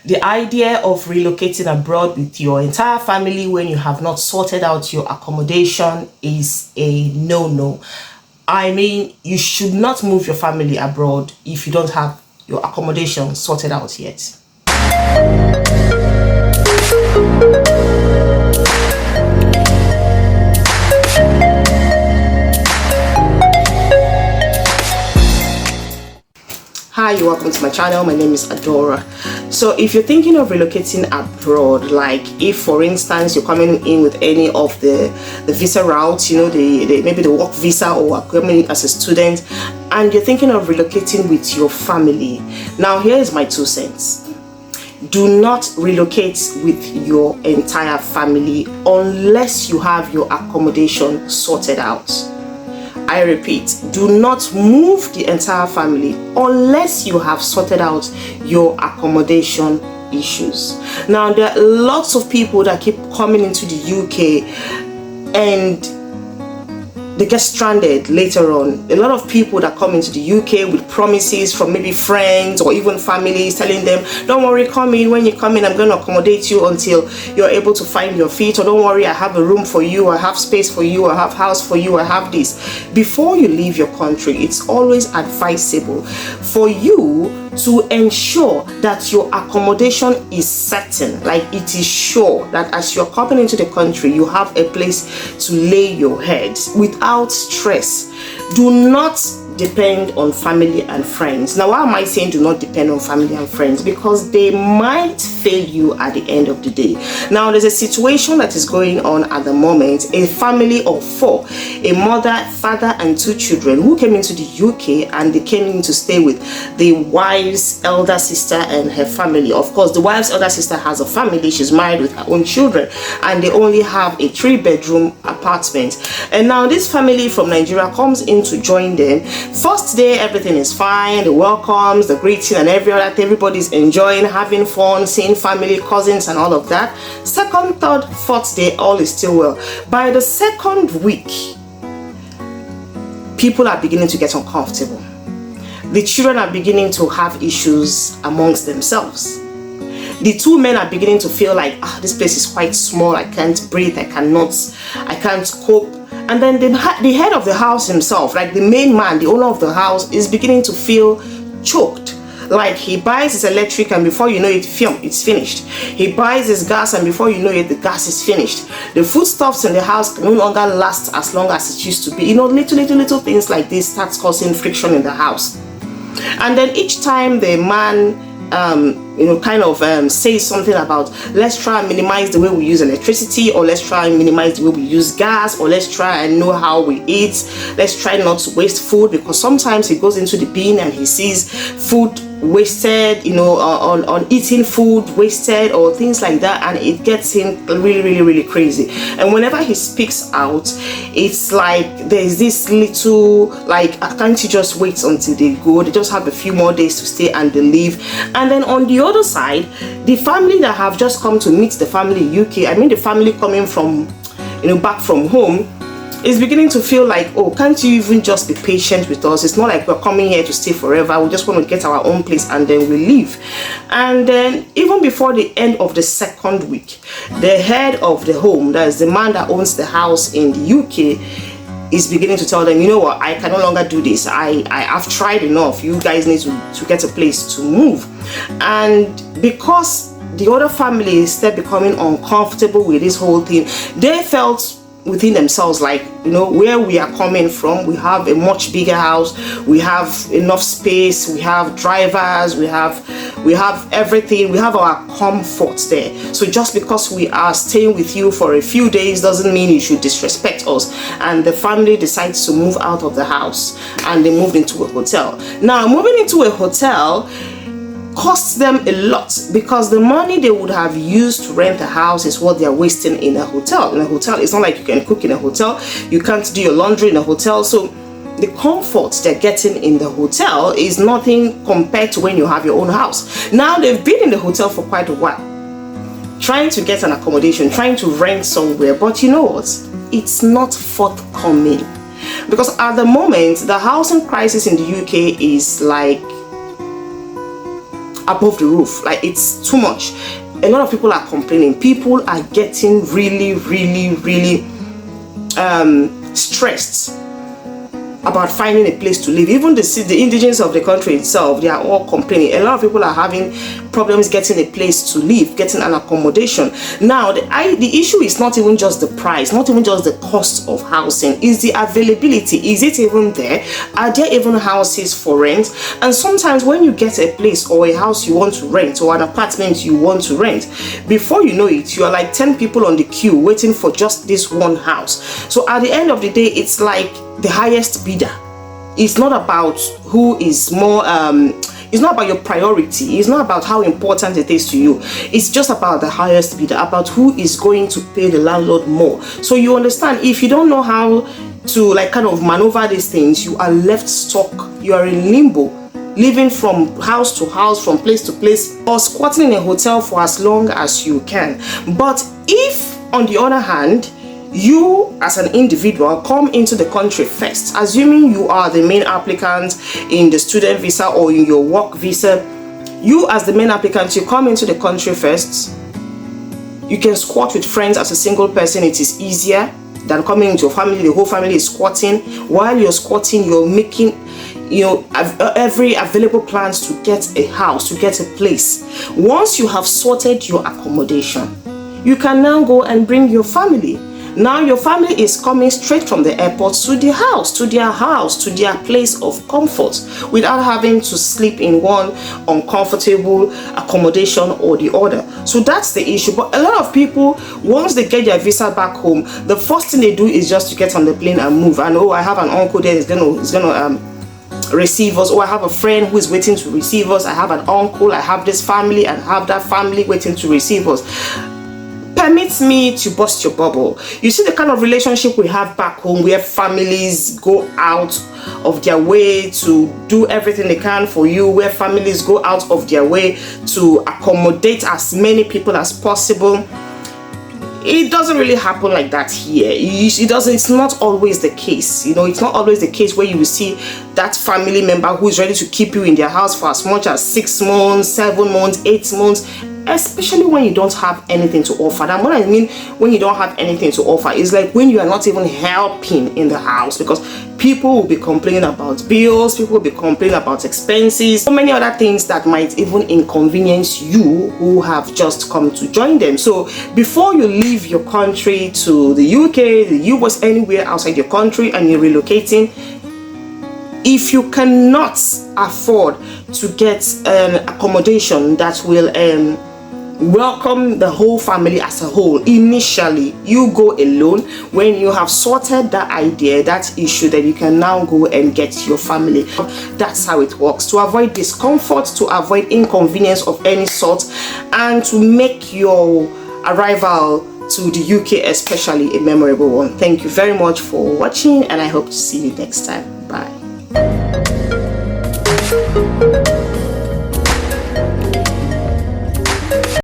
The idea of relocating abroad with your entire family when you have not sorted out your accommodation is a no-no. I mean, you should not move your family abroad if you don't have your accommodation sorted out yet. Hi, welcome to my channel. My name is Adora. So if you're thinking of relocating abroad, like if for instance you're coming in with any of the visa routes, you know, maybe the work visa, or coming in as a student, and you're thinking of relocating with your family, now here is my 2 cents. Do not relocate with your entire family unless you have your accommodation sorted out. I repeat, do not move the entire family unless you have sorted out your accommodation issues. Now, there are lots of people that keep coming into the UK and they get stranded later on. A lot of people that come into the UK with promises from maybe friends or even families telling them, don't worry, come in. When you come in, I'm going to accommodate you until you're able to find your feet. Or don't worry, I have a room for you, I have space for you, I have house for you, I have this. Before you leave your country, it's always advisable for you to ensure that your accommodation is certain, like it is sure that as you're coming into the country, you have a place to lay your head without stress. Do not depend on family and friends. Now, why am I saying do not depend on family and friends? Because they might fail you at the end of the day. Now, there's a situation that is going on at the moment. A family of 4, a mother, father, and 2 children who came into the UK, and they came in to stay with the wife's elder sister and her family. Of course, the wife's elder sister has a family. She's married with her own children, and they only have a 3-bedroom apartment. And now this family from Nigeria comes in to join them. First day, everything is fine, the welcomes, the greeting, and everybody's enjoying, having fun, seeing family, cousins, and all of that. Second, third, fourth day, all is still well. By the 2nd week, people are beginning to get uncomfortable. The children are beginning to have issues amongst themselves. The 2 men are beginning to feel like, this place is quite small, I can't breathe, I can't cope. And then the head of the house himself, like the main man, the owner of the house, is beginning to feel choked. Like he buys his electric and before you know it, it's finished. He buys his gas and before you know it, the gas is finished. The foodstuffs in the house no longer last as long as it used to be. You know, little things like this starts causing friction in the house. And then each time the man says something about, let's try and minimize the way we use electricity, or let's try and minimize the way we use gas, or let's try and know how we eat, let's try not to waste food, because sometimes he goes into the bin and he sees food wasted, on eating food wasted or things like that, and it gets him really crazy. And whenever he speaks out, it's like there's this little like, can't you just wait until they go? They just have a few more days to stay and they leave. And then on the other side, the family that have just come to meet the family in UK, I mean the family coming from back from home, is beginning to feel like, oh, can't you even just be patient with us? It's not like we're coming here to stay forever. We just want to get our own place and then we leave. And then even before the end of the 2nd week, the head of the home, that is the man that owns the house in the UK, is beginning to tell them, you know what, I can no longer do this. I've tried enough. You guys need to get a place to move. And because the other family is still becoming uncomfortable with this whole thing, they felt within themselves like, where we are coming from, we have a much bigger house, we have enough space, we have drivers, we have everything, we have our comforts there. So just because we are staying with you for a few days doesn't mean you should disrespect us. And the family decides to move out of the house and they moved into a hotel. Now, moving into a hotel costs them a lot, because the money they would have used to rent a house is what they're wasting in a hotel. In a hotel, it's not like you can cook in a hotel, you can't do your laundry in a hotel, so the comfort they're getting in the hotel is nothing compared to when you have your own house. Now they've been in the hotel for quite a while, trying to get an accommodation, trying to rent somewhere, but you know what? It's not forthcoming. Because at the moment, the housing crisis in the UK is like above the roof. Like, it's too much. A lot of people are complaining. People are getting really, really, really stressed about finding a place to live. Even the indigenous of the country itself, they are all complaining. A lot of people are having problems getting a place to live, getting an accommodation. Now, the issue is not even just the price, not even just the cost of housing, is the availability. Is it even there? Are there even houses for rent? And sometimes when you get a place or a house you want to rent, or an apartment you want to rent, before you know it, you are like 10 people on the queue waiting for just this one house. So at the end of the day, it's like the highest bidder. It's not about who is more it's not about your priority. It's not about how important it is to you. It's just about the highest bidder, about who is going to pay the landlord more. So you understand, if you don't know how to like kind of maneuver these things, you are left stuck. You are in limbo, living from house to house, from place to place, or squatting in a hotel for as long as you can. But if, on the other hand, you as an individual come into the country first, assuming you are the main applicant in the student visa or in your work visa, you as the main applicant, you come into the country first, you can squat with friends as a single person. It is easier than coming into your family. The whole family is squatting. While you're squatting, you're making every available plans to get a house, to get a place. Once you have sorted your accommodation, you can now go and bring your family. Now your family is coming straight from the airport to the house, to their place of comfort, without having to sleep in one uncomfortable accommodation or the other. So that's the issue. But a lot of people, once they get their visa back home, the first thing they do is just to get on the plane and move. And I have an uncle there is gonna receive us, or I have a friend who is waiting to receive us. I have an uncle, I have this family, and have that family waiting to receive us. Permit me to burst your bubble. You see the kind of relationship we have back home, where families go out of their way to do everything they can for you, where families go out of their way to accommodate as many people as possible. It doesn't really happen like that here. It's not always the case. It's not always the case where you will see that family member who is ready to keep you in their house for as much as 6 months, 7 months, 8 months, especially when you don't have anything to offer. And what I mean when you don't have anything to offer is like when you are not even helping in the house, because people will be complaining about bills, people will be complaining about expenses, so many other things that might even inconvenience you who have just come to join them. So before you leave your country to the UK, the US, anywhere outside your country, and you're relocating, if you cannot afford to get an accommodation that will welcome the whole family as a whole, initially you go alone. When you have sorted that idea, that issue, then you can now go and get your family. That's how it works, to avoid discomfort, to avoid inconvenience of any sort, and to make your arrival to the UK especially a memorable one. Thank you very much for watching, and I hope to see you next time. Bye.